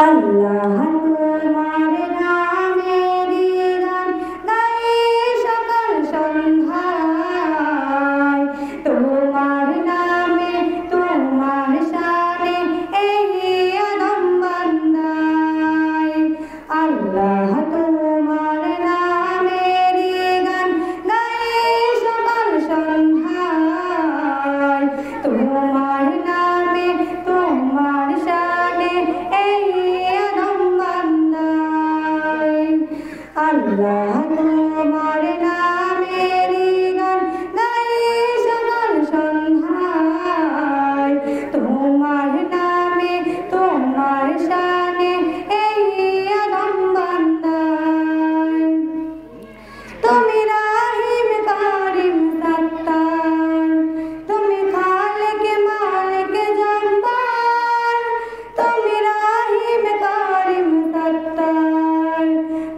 আল্লাহ তোমার নামেরই গান গাই সকাল সন্ধ্যায়, তোমার নামে তোমার শানে এই আদম বান্দায়। আল্লাহ তোমার নামেরই গান গাই সকাল সন্ধ্যায়, তোমার নামে তোমার শানে এই আদম বান্দায়। আল্লাহ তোমার নামেরই গান গাই সকাল সন্ধ্যায়, তোমার নামে তোমার শানে এই আদম বান্দায়। তুমি রাহিম কারিম সত্তার, তুমি খালিক মালিক জব্বার, তুমি রাহিম কারিম সত্তার,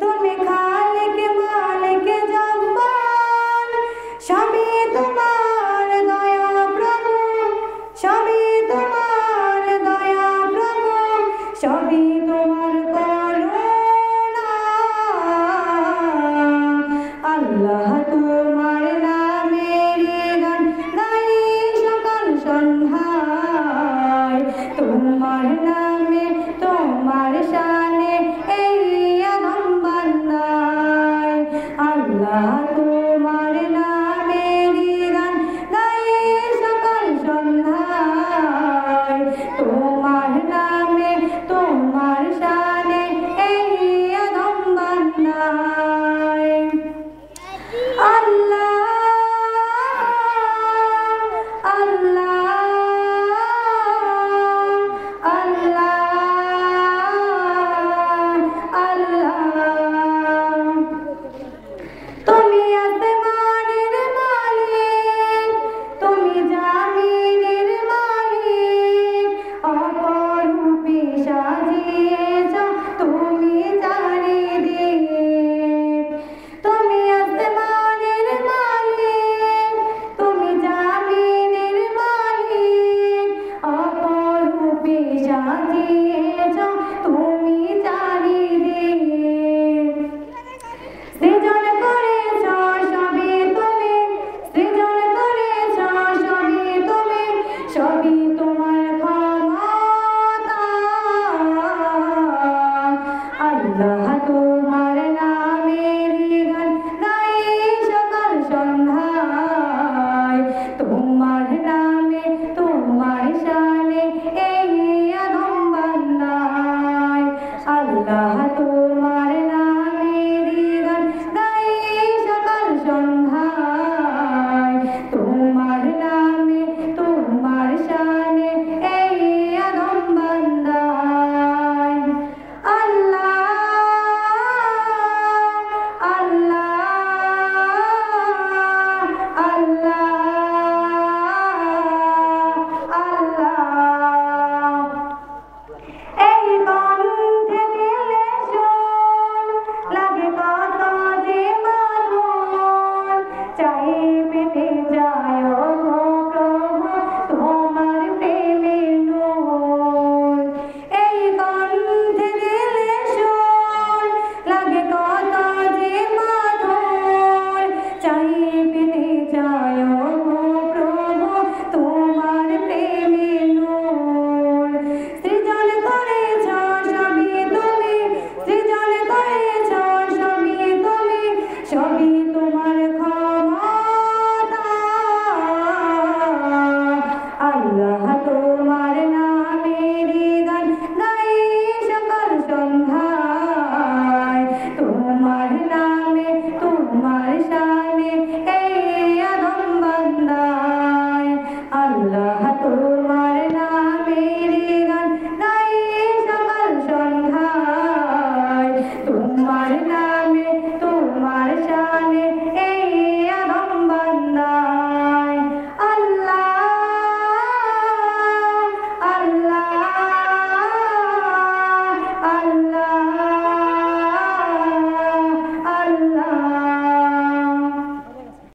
তুমি খালিক মালিক জব্বার। সবই তোমার দয়া প্রভু, সবই তোমার দয়া প্রভু, সবই তোমার করুণা। আল্লাহ তোমার নামেরই গান গাই সকাল সন্ধ্যায়, তোমার নামে তোমার শানে এই আদম বান্দায়। আল্লাহ তোমার নামেরই গান গাই সকাল সন্ধ্যায়, তোমার নামে তোমার শানে এই আদম বান্দায়। আল্লাহ আল্লাহ আল্লাহ আল্লাহ। তুমি আসমানের মালিক, তুমি জামিনের মালিক, অপরূপে সাজিয়েছ তুমি চারিদিকে। তুমি আসমানের মালিক, তুমি জামিনের মালিক, অপরূপে সাজিয়েছ তুমি চারিদিকে। সৃজন করেছ সবই তুমি, সৃজন করেছ সবই তুমি, সবই তোমার ক্ষমতা। আল্লাহ তোমার নামেরই গান গাই সকাল সন্ধ্যায়, তোমার নামে তোমার শানে এই আদম বান্দায়। আল্লাহ